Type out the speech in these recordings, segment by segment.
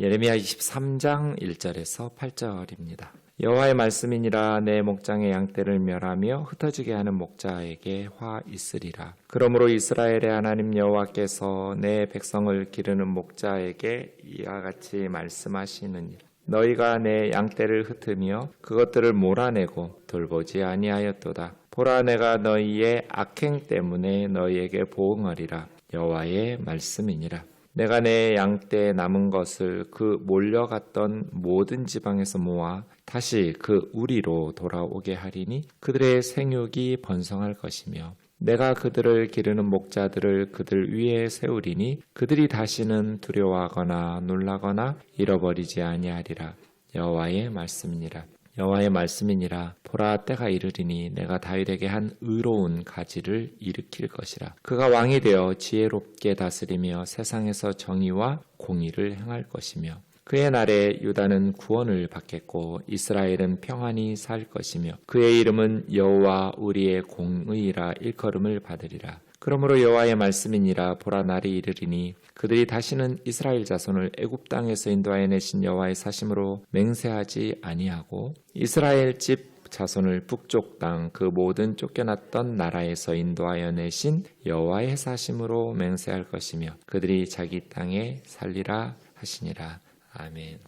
예레미야 23장 1절에서 8절입니다. 여호와의 말씀이니라. 내 목장의 양떼를 멸하며 흩어지게 하는 목자에게 화 있으리라. 그러므로 이스라엘의 하나님 여호와께서 내 백성을 기르는 목자에게 이와 같이 말씀하시느니라. 너희가 내 양떼를 흩으며 그것들을 몰아내고 돌보지 아니하였도다. 보라, 내가 너희의 악행 때문에 너희에게 보응하리라. 여호와의 말씀이니라. 내가 내 양떼 남은 것을 그 몰려갔던 모든 지방에서 모아 다시 그 우리로 돌아오게 하리니 그들의 생육이 번성할 것이며 내가 그들을 기르는 목자들을 그들 위에 세우리니 그들이 다시는 두려워하거나 놀라거나 잃어버리지 아니하리라. 여호와의 말씀이니라. 여호와의 말씀이니라. 보라, 때가 이르리니 내가 다윗에게 한 의로운 가지를 일으킬 것이라. 그가 왕이 되어 지혜롭게 다스리며 세상에서 정의와 공의를 행할 것이며 그의 날에 유다는 구원을 받겠고 이스라엘은 평안히 살 것이며 그의 이름은 여호와 우리의 공의라 일컬음을 받으리라. 그러므로 여호와의 말씀이니라. 보라, 날이 이르리니 그들이 다시는 이스라엘 자손을 애굽 땅에서 인도하여 내신 여호와의 사심으로 맹세하지 아니하고 이스라엘 집 자손을 북쪽 땅 그 모든 쫓겨났던 나라에서 인도하여 내신 여호와의 사심으로 맹세할 것이며 그들이 자기 땅에 살리라 하시니라. 아멘.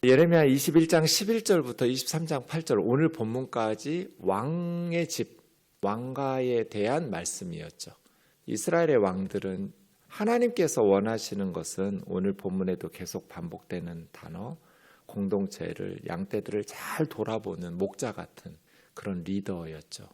예레미야 21장 11절부터 23장 8절 오늘 본문까지 왕의 집, 왕가에 대한 말씀이었죠. 이스라엘의 왕들은 하나님께서 원하시는 것은 오늘 본문에도 계속 반복되는 단어, 공동체를, 양떼들을 잘 돌아보는 목자 같은 그런 리더였죠.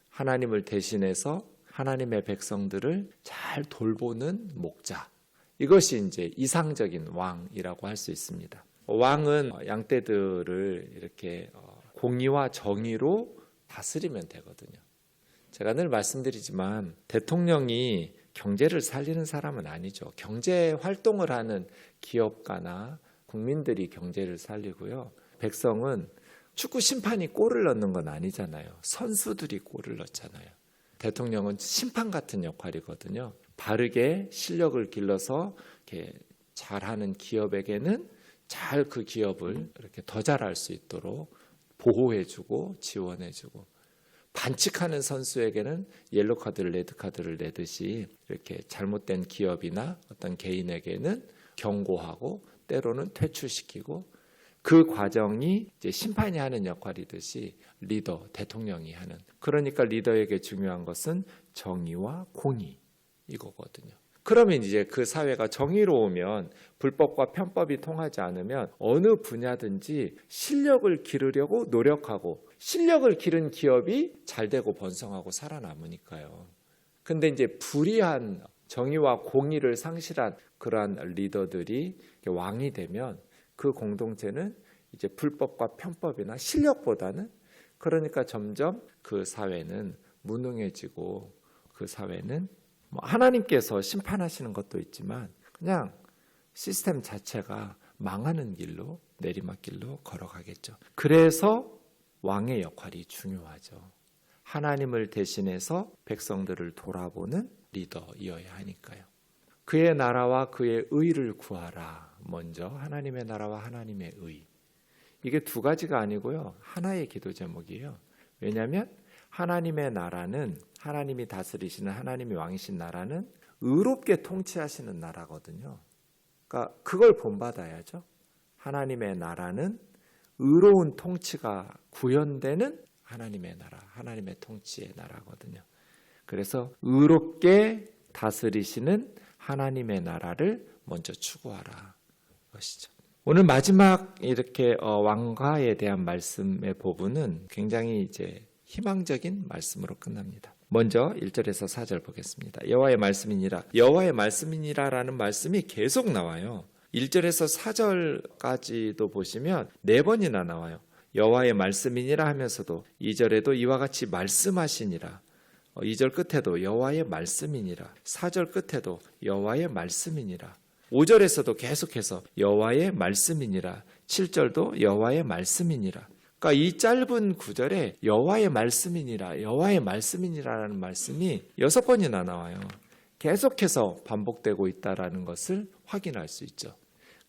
하나님을 대신해서 하나님의 백성들을 잘 돌보는 목자. 이것이 이제 이상적인 왕이라고 할 수 있습니다. 왕은 양떼들을 이렇게 공의와 정의로 다스리면 되거든요. 제가 늘 말씀드리지만 대통령이 경제를 살리는 사람은 아니죠. 경제 활동을 하는 기업가나 국민들이 경제를 살리고요. 백성은 축구 심판이 골을 넣는 건 아니잖아요. 선수들이 골을 넣잖아요. 대통령은 심판 같은 역할이거든요. 바르게 실력을 길러서 이렇게 잘하는 기업에게는 잘 그 기업을 이렇게 더 잘할 수 있도록 보호해주고 지원해주고 반칙하는 선수에게는 옐로 카드를 레드 카드를 내듯이 이렇게 잘못된 기업이나 어떤 개인에게는 경고하고 때로는 퇴출시키고 그 과정이 이제 심판이 하는 역할이듯이 리더, 대통령이 하는. 그러니까 리더에게 중요한 것은 정의와 공의 이거거든요. 그러면 이제 그 사회가 정의로우면 불법과 편법이 통하지 않으면 어느 분야든지 실력을 기르려고 노력하고 실력을 기른 기업이 잘되고 번성하고 살아남으니까요. 근데 이제 불의한 정의와 공의를 상실한 그러한 리더들이 왕이 되면 그 공동체는 이제 불법과 편법이나 실력보다는 그러니까 점점 그 사회는 무능해지고 그 사회는 하나님께서 심판하시는 것도 있지만 그냥 시스템 자체가 망하는 길로 내리막길로 걸어가겠죠. 그래서 왕의 역할이 중요하죠. 하나님을 대신해서 백성들을 돌아보는 리더이어야 하니까요. 그의 나라와 그의 의를 구하라. 먼저 하나님의 나라와 하나님의 의. 이게 두 가지가 아니고요. 하나의 기도 제목이에요. 왜냐하면 하나님의 나라는 하나님이 다스리시는 하나님이 왕이신 나라는 의롭게 통치하시는 나라거든요. 그러니까 그걸 본받아야죠. 하나님의 나라는 의로운 통치가 구현되는 하나님의 나라, 하나님의 통치의 나라거든요. 그래서 의롭게 다스리시는 하나님의 나라를 먼저 추구하라 것이죠. 오늘 마지막 이렇게 왕가에 대한 말씀의 부분은 굉장히 이제 희망적인 말씀으로 끝납니다. 먼저 1절에서 4절 보겠습니다. 여호와의 말씀이니라. 여호와의 말씀이니라라는 말씀이 계속 나와요. 1절에서 4절까지도 보시면 4번이나 나와요. 여호와의 말씀이니라 하면서도 2절에도 이와 같이 말씀하시니라. 2절 끝에도 여호와의 말씀이니라. 4절 끝에도 여호와의 말씀이니라. 5절에서도 계속해서 여호와의 말씀이니라. 7절도 여호와의 말씀이니라. 그러니까 이 짧은 구절에 여호와의 말씀이니라, 여호와의 말씀이니라라는 말씀이 6번이나 나와요. 계속해서 반복되고 있다라는 것을 확인할 수 있죠.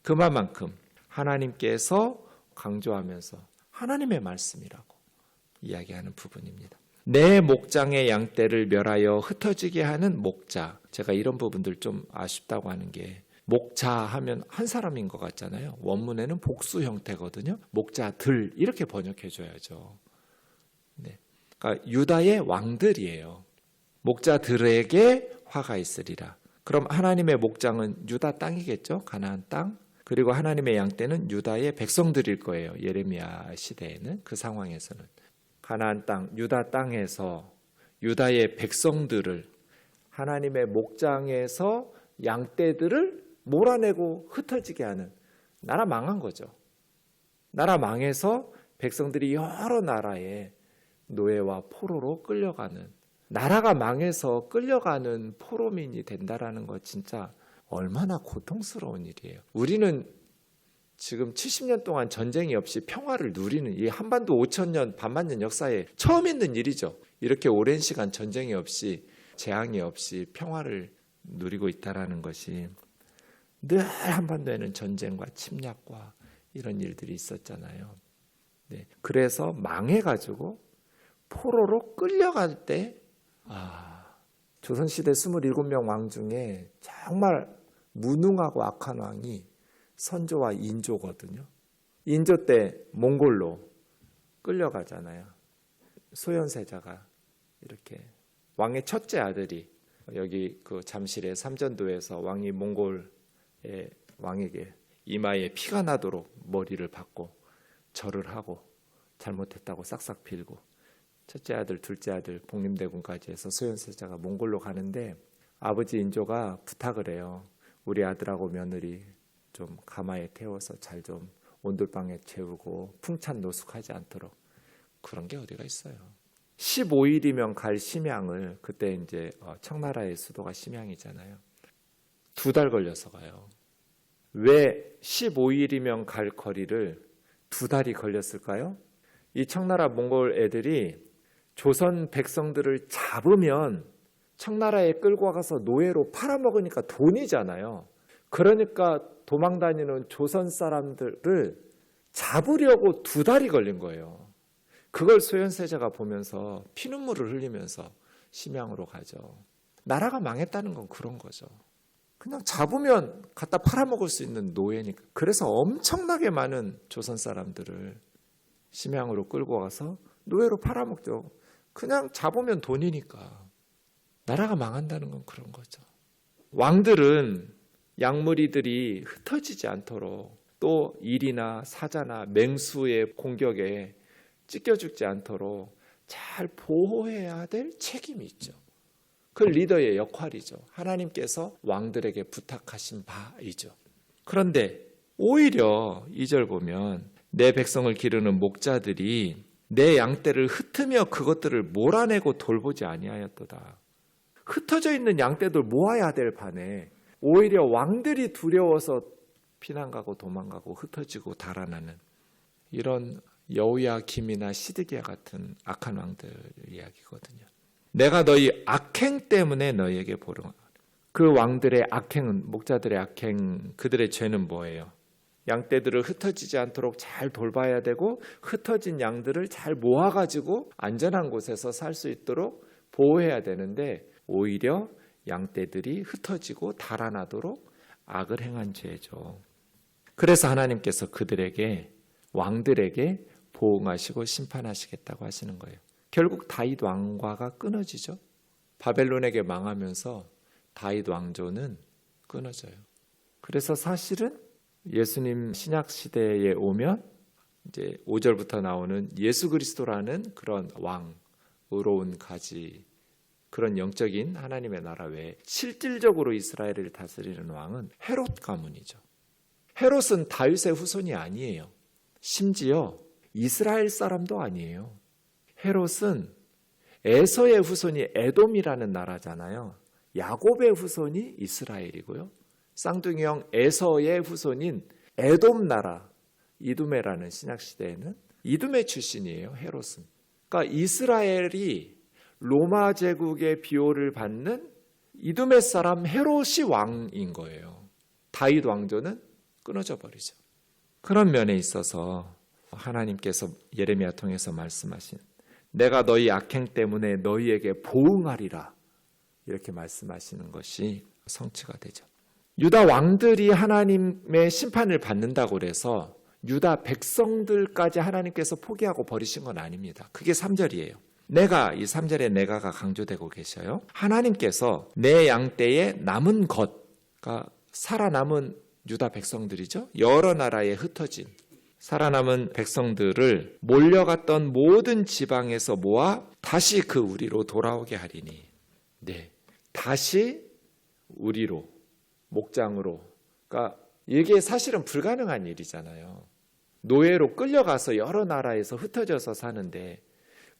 그만큼 하나님께서 강조하면서 하나님의 말씀이라고 이야기하는 부분입니다. 내 목장의 양떼를 멸하여 흩어지게 하는 목자. 제가 이런 부분들 좀 아쉽다고 하는 게 목자 하면 한 사람인 것 같잖아요. 원문에는 복수 형태거든요. 목자들 이렇게 번역해 줘야죠. 네. 그러니까 유다의 왕들이에요. 목자들에게 화가 있으리라. 그럼 하나님의 목장은 유다 땅이겠죠. 가나안 땅. 그리고 하나님의 양떼는 유다의 백성들일 거예요. 예레미야 시대에는 그 상황에서는. 가나안 땅, 유다 땅에서 유다의 백성들을 하나님의 목장에서 양떼들을 몰아내고 흩어지게 하는 나라 망한 거죠. 나라 망해서 백성들이 여러 나라의 노예와 포로로 끌려가는 나라가 망해서 끌려가는 포로민이 된다라는 거 진짜 얼마나 고통스러운 일이에요. 우리는 지금 70년 동안 전쟁이 없이 평화를 누리는 이 한반도 5,000년, 반만년 역사에 처음 있는 일이죠. 이렇게 오랜 시간 전쟁이 없이 재앙이 없이 평화를 누리고 있다라는 것이 늘 한반도에는 전쟁과 침략과 이런 일들이 있었잖아요. 네. 그래서 망해가지고 포로로 끌려갈 때 조선시대 27명 왕 중에 정말 무능하고 악한 왕이 선조와 인조거든요. 인조 때 몽골로 끌려가잖아요. 소현세자가 이렇게 왕의 첫째 아들이 여기 그 잠실의 삼전도에서 왕이 몽골의 왕에게 이마에 피가 나도록 머리를 박고 절을 하고 잘못했다고 싹싹 빌고 첫째 아들, 둘째 아들 복림대군까지 해서 소현세자가 몽골로 가는데 아버지 인조가 부탁을 해요. 우리 아들하고 며느리 좀 가마에 태워서 잘 좀 온돌방에 재우고 풍찬 노숙하지 않도록. 그런 게 어디가 있어요. 15일이면 갈 심양을 그때 이제 청나라의 수도가 심양이잖아요. 2달 걸려서 가요. 왜 15일이면 갈 거리를 2달이 걸렸을까요? 이 청나라 몽골 애들이 조선 백성들을 잡으면 청나라에 끌고 가서 노예로 팔아먹으니까 돈이잖아요. 그러니까 도망다니는 조선 사람들을 잡으려고 2달이 걸린 거예요. 그걸 소현세자가 보면서 피눈물을 흘리면서 심양으로 가죠. 나라가 망했다는 건 그런 거죠. 그냥 잡으면 갖다 팔아먹을 수 있는 노예니까. 그래서 엄청나게 많은 조선 사람들을 심양으로 끌고 가서 노예로 팔아먹죠. 그냥 잡으면 돈이니까. 나라가 망한다는 건 그런 거죠. 왕들은 양무리들이 흩어지지 않도록 또 일이나 사자나 맹수의 공격에 찢겨 죽지 않도록 잘 보호해야 될 책임이 있죠. 그 리더의 역할이죠. 하나님께서 왕들에게 부탁하신 바이죠. 그런데 오히려 2절 보면 내 백성을 기르는 목자들이 내 양떼를 흩으며 그것들을 몰아내고 돌보지 아니하였도다. 흩어져 있는 양떼들 모아야 될 판에 오히려 왕들이 두려워서 피난가고 도망가고 흩어지고 달아나는 이런 여우야김이나 시드기야 같은 악한 왕들 이야기거든요. 내가 너희 악행 때문에 너희에게 보응하노라. 그 왕들의 악행은 목자들의 악행, 그들의 죄는 뭐예요? 양떼들을 흩어지지 않도록 잘 돌봐야 되고 흩어진 양들을 잘 모아가지고 안전한 곳에서 살 수 있도록 보호해야 되는데 오히려 양떼들이 흩어지고 달아나도록 악을 행한 죄죠. 그래서 하나님께서 그들에게 왕들에게 보응하시고 심판하시겠다고 하시는 거예요. 결국 다윗 왕과가 끊어지죠. 바벨론에게 망하면서 다윗 왕조는 끊어져요. 그래서 사실은 예수님 신약 시대에 오면 이제 5절부터 나오는 예수 그리스도라는 그런 왕, 의로운 가지, 그런 영적인 하나님의 나라 외에 실질적으로 이스라엘을 다스리는 왕은 헤롯 가문이죠. 헤롯은 다윗의 후손이 아니에요. 심지어 이스라엘 사람도 아니에요. 헤롯은 에서의 후손이 에돔이라는 나라잖아요. 야곱의 후손이 이스라엘이고요. 쌍둥이 형 에서의 후손인 에돔 나라, 이두메라는 신약시대에는 이두메 출신이에요. 헤롯은. 그러니까 이스라엘이 로마 제국의 비호를 받는 이두메 사람 헤롯이 왕인 거예요. 다윗 왕조는 끊어져 버리죠. 그런 면에 있어서 하나님께서 예레미야 통해서 말씀하신 내가 너희 악행 때문에 너희에게 보응하리라 이렇게 말씀하시는 것이 성취가 되죠. 유다 왕들이 하나님의 심판을 받는다고 그래서 유다 백성들까지 하나님께서 포기하고 버리신 건 아닙니다. 그게 3절이에요. 이 3절에 내가가 강조되고 계셔요. 하나님께서 내 양떼에 남은 것가 살아남은 유다 백성들이죠. 여러 나라에 흩어진 살아남은 백성들을 몰려갔던 모든 지방에서 모아 다시 그 우리로 돌아오게 하리니. 네, 다시 우리로, 목장으로. 그러니까 이게 사실은 불가능한 일이잖아요. 노예로 끌려가서 여러 나라에서 흩어져서 사는데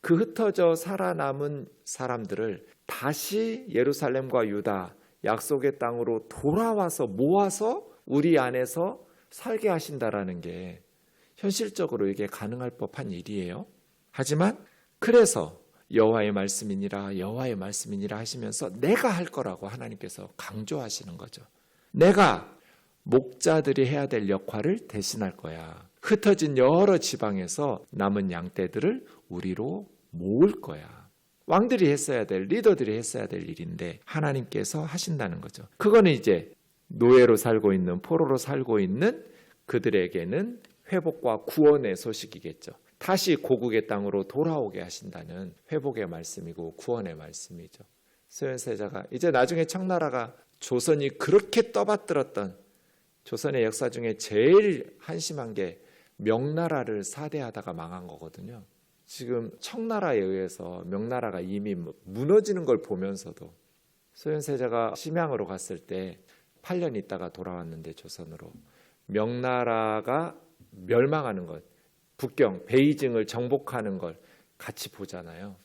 그 흩어져 살아남은 사람들을 다시 예루살렘과 유다 약속의 땅으로 돌아와서 모아서 우리 안에서 살게 하신다라는 게 현실적으로 이게 가능할 법한 일이에요. 하지만 그래서 여호와의 말씀이니라 하시면서 내가 할 거라고 하나님께서 강조하시는 거죠. 내가 목자들이 해야 될 역할을 대신할 거야. 흩어진 여러 지방에서 남은 양떼들을 우리로 모을 거야. 왕들이 했어야 될, 리더들이 했어야 될 일인데 하나님께서 하신다는 거죠. 그거는 이제 노예로 살고 있는, 포로로 살고 있는 그들에게는 회복과 구원의 소식이겠죠. 다시 고국의 땅으로 돌아오게 하신다는 회복의 말씀이고 구원의 말씀이죠. 소현세자가 이제 나중에 청나라가 조선이 그렇게 떠받들었던 조선의 역사 중에 제일 한심한 게 명나라를 사대하다가 망한 거거든요. 지금 청나라에 의해서 명나라가 이미 무너지는 걸 보면서도 소현세자가 심양으로 갔을 때 8년 있다가 돌아왔는데 조선으로 명나라가 멸망하는 것, 북경, 베이징을 정복하는 걸 같이 보잖아요.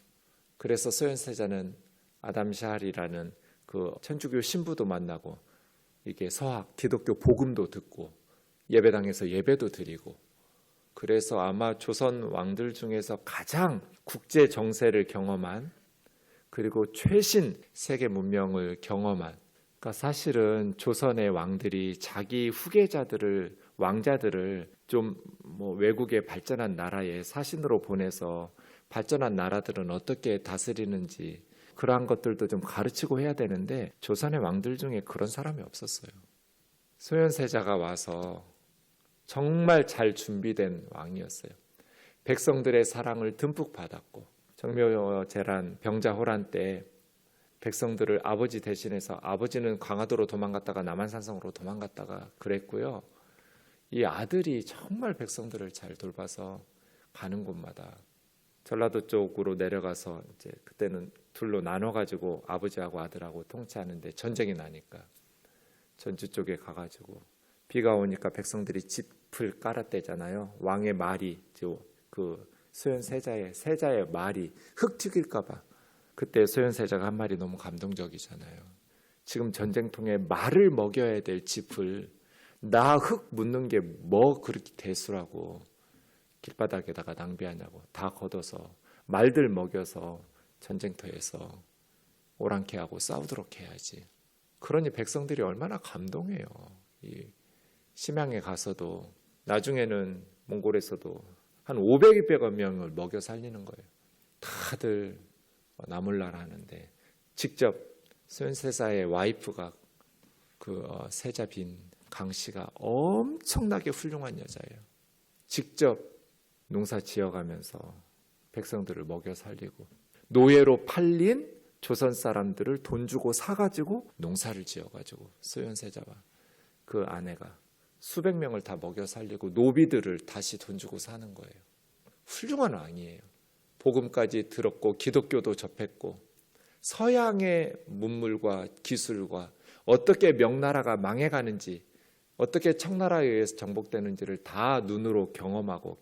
그래서 소현세자는 아담 샤할이라는 그 천주교 신부도 만나고 이게 서학, 기독교 복음도 듣고 예배당에서 예배도 드리고 그래서 아마 조선 왕들 중에서 가장 국제 정세를 경험한 그리고 최신 세계 문명을 경험한 그러니까 사실은 조선의 왕들이 자기 후계자들을 왕자들을 좀 외국의 발전한 나라에 사신으로 보내서 발전한 나라들은 어떻게 다스리는지 그러한 것들도 좀 가르치고 해야 되는데 조선의 왕들 중에 그런 사람이 없었어요. 소현세자가 와서 정말 잘 준비된 왕이었어요. 백성들의 사랑을 듬뿍 받았고 정묘재란 병자호란 때 백성들을 아버지 대신해서 아버지는 강화도로 도망갔다가 남한산성으로 도망갔다가 그랬고요. 이 아들이 정말 백성들을 잘 돌봐서 가는 곳마다 전라도 쪽으로 내려가서 이제 그때는 둘로 나눠가지고 아버지하고 아들하고 통치하는데 전쟁이 나니까 전주 쪽에 가가지고 비가 오니까 백성들이 짚을 깔았대잖아요. 왕의 말이 그 세자의 말이 흙 튀길까봐 그때 소현세자가 한 말이 너무 감동적이잖아요. 지금 전쟁통에 말을 먹여야 될 짚을 나 흙 묻는 게 뭐 그렇게 대수라고 길바닥에다가 낭비하냐고 다 걷어서 말들 먹여서 전쟁터에서 오랑캐 하고 싸우도록 해야지. 그러니 백성들이 얼마나 감동해요. 이 심양에 가서도 나중에는 몽골에서도 한 500여 명을 먹여 살리는 거예요. 다들 나몰라라 하는데 직접 소현세자의 와이프가 그 세자빈 강씨가 엄청나게 훌륭한 여자예요. 직접 농사 지어가면서 백성들을 먹여 살리고 노예로 팔린 조선 사람들을 돈 주고 사가지고 농사를 지어가지고 소현세자와 그 아내가 수백 명을 다 먹여 살리고 노비들을 다시 돈 주고 사는 거예요. 훌륭한 왕이에요. 복음까지 들었고 기독교도 접했고 서양의 문물과 기술과 어떻게 명나라가 망해가는지 어떻게 청나라에 의해서 정복되는지를 다 눈으로 경험하고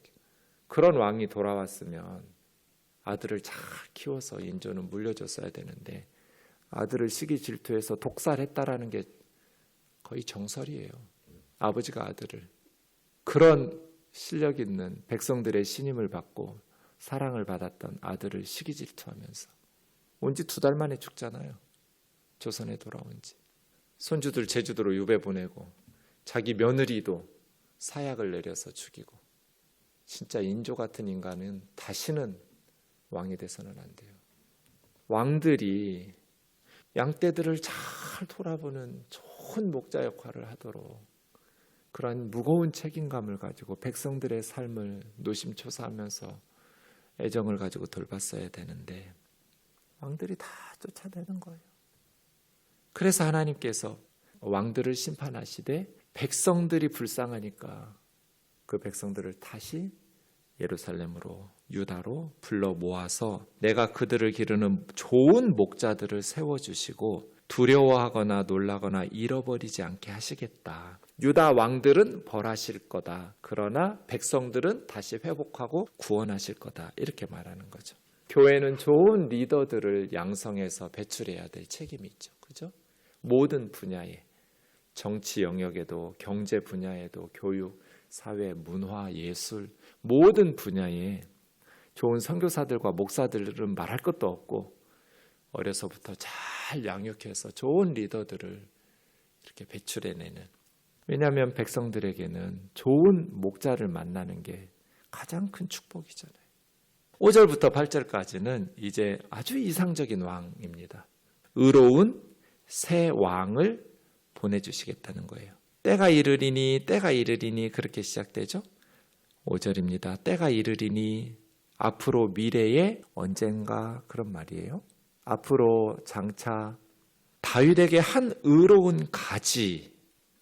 그런 왕이 돌아왔으면 아들을 잘 키워서 인조는 물려줬어야 되는데 아들을 시기 질투해서 독살했다라는 게 거의 정설이에요. 아버지가 아들을 그런 실력 있는 백성들의 신임을 받고 사랑을 받았던 아들을 시기 질투하면서 온 지 2달 만에 죽잖아요. 조선에 돌아온 지. 손주들 제주도로 유배 보내고 자기 며느리도 사약을 내려서 죽이고, 진짜 인조 같은 인간은 다시는 왕이 돼서는 안 돼요. 왕들이 양떼들을 잘 돌아보는 좋은 목자 역할을 하도록 그러한 무거운 책임감을 가지고 백성들의 삶을 노심초사하면서 애정을 가지고 돌봤어야 되는데 왕들이 다 쫓아내는 거예요. 그래서 하나님께서 왕들을 심판하시되 백성들이 불쌍하니까 그 백성들을 다시 예루살렘으로, 유다로 불러 모아서 내가 그들을 기르는 좋은 목자들을 세워주시고 두려워하거나 놀라거나 잃어버리지 않게 하시겠다. 유다 왕들은 벌하실 거다. 그러나 백성들은 다시 회복하고 구원하실 거다. 이렇게 말하는 거죠. 교회는 좋은 리더들을 양성해서 배출해야 될 책임이 있죠. 그죠? 모든 분야에, 정치 영역에도, 경제 분야에도, 교육, 사회, 문화, 예술, 모든 분야에 좋은 선교사들과 목사들은 말할 것도 없고 어려서부터 잘 양육해서 좋은 리더들을 이렇게 배출해내는, 왜냐하면 백성들에게는 좋은 목자를 만나는 게 가장 큰 축복이잖아요. 5절부터 8절까지는 이제 아주 이상적인 왕입니다. 의로운 새 왕을 보내주시겠다는 거예요. 때가 이르리니 그렇게 시작되죠. 5절입니다. 때가 이르리니, 앞으로 미래에 언젠가 그런 말이에요. 앞으로 장차 다윗에게 한 의로운 가지,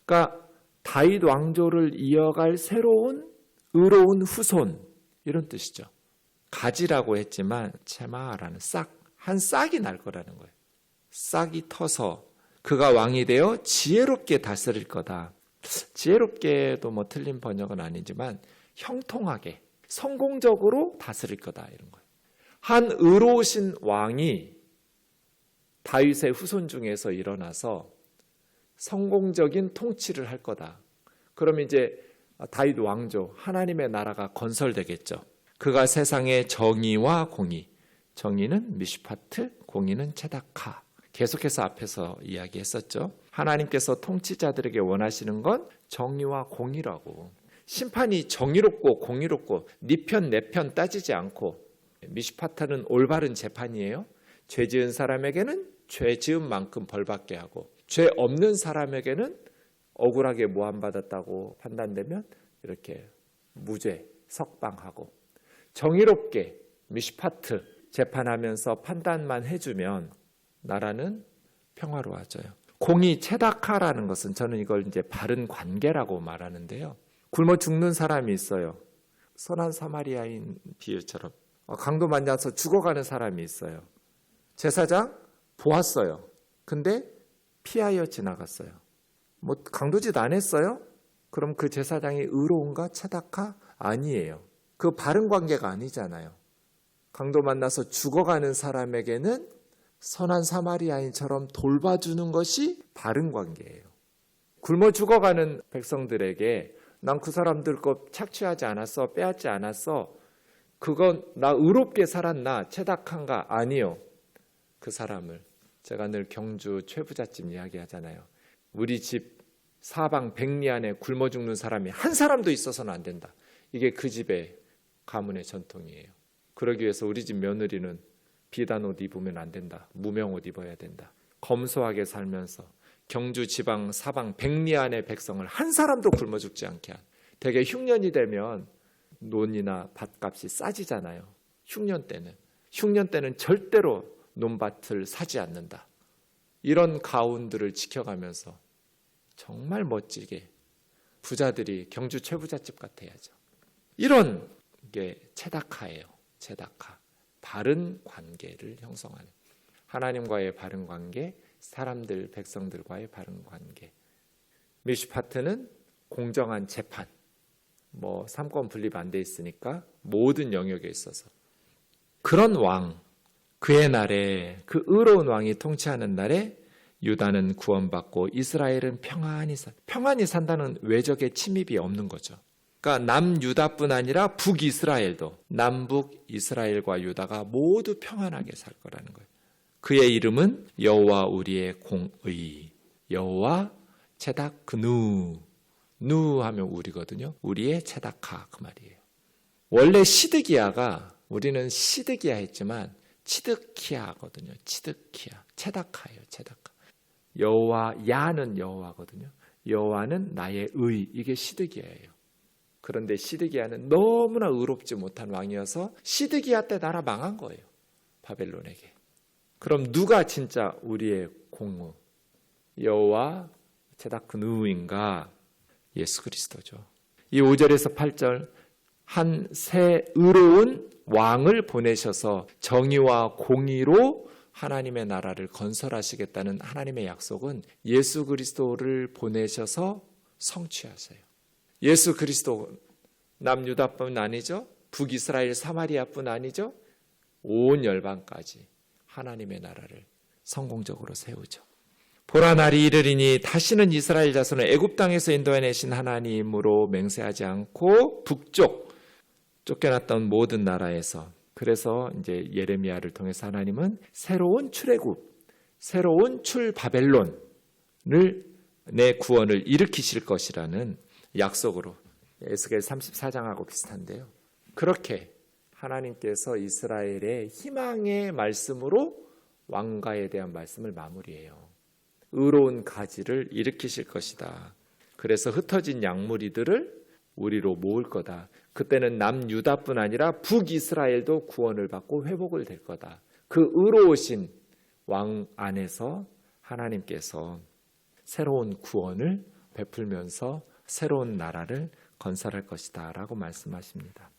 그러니까 다윗 왕조를 이어갈 새로운 의로운 후손, 이런 뜻이죠. 가지라고 했지만 체마라는 한 싹이 날 거라는 거예요. 싹이 터서 그가 왕이 되어 지혜롭게 다스릴 거다. 지혜롭게도 뭐 틀린 번역은 아니지만 형통하게, 성공적으로 다스릴 거다, 이런 거예요. 한 의로우신 왕이 다윗의 후손 중에서 일어나서 성공적인 통치를 할 거다. 그럼 이제 다윗 왕조, 하나님의 나라가 건설되겠죠. 그가 세상의 정의와 공의, 정의는 미슈파트, 공의는 체다카. 계속해서 앞에서 이야기했었죠. 하나님께서 통치자들에게 원하시는 건 정의와 공의라고. 심판이 정의롭고 공의롭고 네 편 내 편 따지지 않고, 미슈파트는 올바른 재판이에요. 죄 지은 사람에게는 죄 지은 만큼 벌받게 하고, 죄 없는 사람에게는 억울하게 모함받았다고 판단되면 이렇게 무죄 석방하고, 정의롭게 미슈파트 재판하면서 판단만 해주면 나라는 평화로워져요. 공의 체다카라는 것은 저는 이걸 이제 바른 관계라고 말하는데요. 굶어 죽는 사람이 있어요. 선한 사마리아인 비유처럼 강도 만나서 죽어가는 사람이 있어요. 제사장 보았어요. 근데 피하여 지나갔어요. 뭐 강도짓 안 했어요? 그럼 그 제사장이 의로운가? 체다카? 아니에요. 그 바른 관계가 아니잖아요. 강도 만나서 죽어가는 사람에게는 선한 사마리아인처럼 돌봐주는 것이 바른 관계예요. 굶어 죽어가는 백성들에게 난 그 사람들 거 착취하지 않았어, 빼앗지 않았어, 그건 나 의롭게 살았나, 체닥한가? 아니요. 그 사람을, 제가 늘 경주 최부잣집 이야기하잖아요. 우리 집 사방 백리 안에 굶어 죽는 사람이 한 사람도 있어서는 안 된다. 이게 그 집의 가문의 전통이에요. 그러기 위해서 우리 집 며느리는 비단 옷 입으면 안 된다. 무명 옷 입어야 된다. 검소하게 살면서 경주 지방 사방 백리 안의 백성을 한 사람도 굶어 죽지 않게 한. 되게 흉년이 되면 논이나 밭값이 싸지잖아요. 흉년 때는 절대로 논밭을 사지 않는다. 이런 가운들을 지켜가면서 정말 멋지게 부자들이 경주 최부잣집 같아야죠. 이런 게 체다카예요. 체다카. 바른 관계를 형성하는, 하나님과의 바른 관계, 사람들, 백성들과의 바른 관계. 미슈파트는 공정한 재판, 뭐 삼권 분립 안 돼 있으니까 모든 영역에 있어서 그런 왕, 그의 날에, 그 의로운 왕이 통치하는 날에 유다는 구원받고 이스라엘은 평안히 산다는 외적의 침입이 없는 거죠. 그러니까 남유다뿐 아니라 북이스라엘도, 남북 이스라엘과 유다가 모두 평안하게 살 거라는 거예요. 그의 이름은 여호와 우리의 공의, 여호와 체다크누, 누 하면 우리거든요. 우리의 체다카 그 말이에요. 원래 시드기야가 우리는 시드기야 했지만 치드키야거든요. 치드키야. 체다카예요. 체다카. 여호와 야는 여호와거든요. 여호와는 나의 의. 이게 시드기야예요. 그런데 시드기야는 너무나 의롭지 못한 왕이어서 시드기야 때 나라 망한 거예요. 바벨론에게. 그럼 누가 진짜 우리의 공무? 여호와 체다크 누인가? 예수 그리스도죠. 이 5절에서 8절 한 새 의로운 왕을 보내셔서 정의와 공의로 하나님의 나라를 건설하시겠다는 하나님의 약속은 예수 그리스도를 보내셔서 성취하세요. 예수 그리스도 남유다뿐 아니죠. 북이스라엘 사마리아뿐 아니죠. 온 열방까지 하나님의 나라를 성공적으로 세우죠. 보라 날이 이르리니 다시는 이스라엘 자손을 애굽 땅에서 인도해내신 하나님으로 맹세하지 않고 북쪽 쫓겨났던 모든 나라에서 그래서 이제 예레미야를 통해서 하나님은 새로운 출애굽, 새로운 출바벨론을 내 구원을 일으키실 것이라는 약속으로 에스겔 34장하고 비슷한데요. 그렇게 하나님께서 이스라엘의 희망의 말씀으로 왕가에 대한 말씀을 마무리해요. 의로운 가지를 일으키실 것이다. 그래서 흩어진 양무리들을 우리로 모을 거다. 그때는 남유다뿐 아니라 북이스라엘도 구원을 받고 회복을 될 거다. 그 의로우신 왕 안에서 하나님께서 새로운 구원을 베풀면서 새로운 나라를 건설할 것이다 라고 말씀하십니다.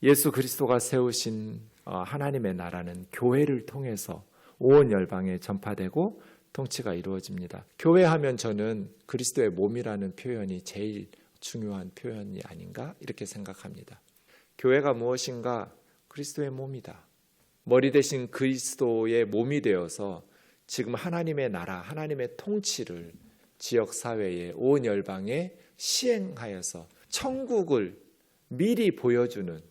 예수 그리스도가 세우신 하나님의 나라는 교회를 통해서 온 열방에 전파되고 통치가 이루어집니다. 교회하면 저는 그리스도의 몸이라는 표현이 제일 중요한 표현이 아닌가 이렇게 생각합니다. 교회가 무엇인가? 그리스도의 몸이다. 머리 대신 그리스도의 몸이 되어서 지금 하나님의 나라, 하나님의 통치를 지역사회에 온 열방에 시행하여서 천국을 미리 보여주는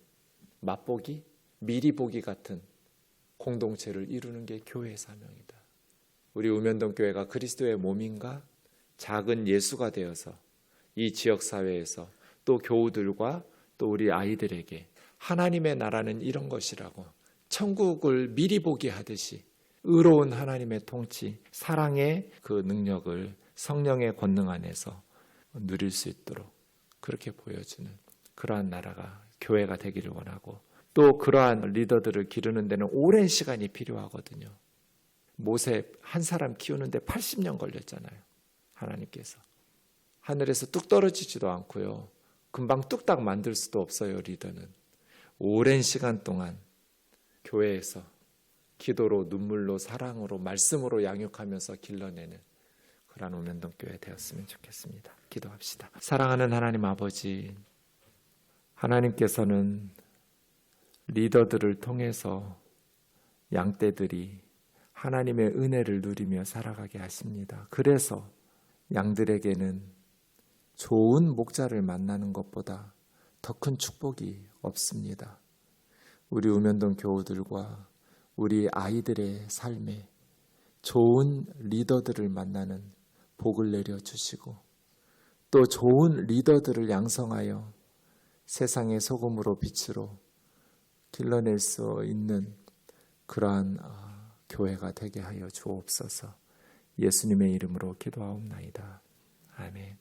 맛보기, 미리 보기 같은 공동체를 이루는 게 교회의 사명이다. 우리 우면동 교회가 그리스도의 몸인가? 작은 예수가 되어서 이 지역사회에서 또 교우들과 또 우리 아이들에게 하나님의 나라는 이런 것이라고 천국을 미리 보게 하듯이 의로운 하나님의 통치, 사랑의 그 능력을 성령의 권능 안에서 누릴 수 있도록 그렇게 보여주는 그러한 나라가 교회가 되기를 원하고 또 그러한 리더들을 기르는 데는 오랜 시간이 필요하거든요. 모세 한 사람 키우는데 80년 걸렸잖아요. 하나님께서. 하늘에서 뚝 떨어지지도 않고요. 금방 뚝딱 만들 수도 없어요. 리더는. 오랜 시간 동안 교회에서 기도로 눈물로 사랑으로 말씀으로 양육하면서 길러내는 그러한 우면동교회 되었으면 좋겠습니다. 기도합시다. 사랑하는 하나님 아버지, 하나님께서는 리더들을 통해서 양떼들이 하나님의 은혜를 누리며 살아가게 하십니다. 그래서 양들에게는 좋은 목자를 만나는 것보다 더 큰 축복이 없습니다. 우리 우면동 교우들과 우리 아이들의 삶에 좋은 리더들을 만나는 복을 내려주시고 또 좋은 리더들을 양성하여 세상의 소금으로 빛으로 길러낼 수 있는 그러한 교회가 되게 하여 주옵소서. 예수님의 이름으로 기도하옵나이다. 아멘.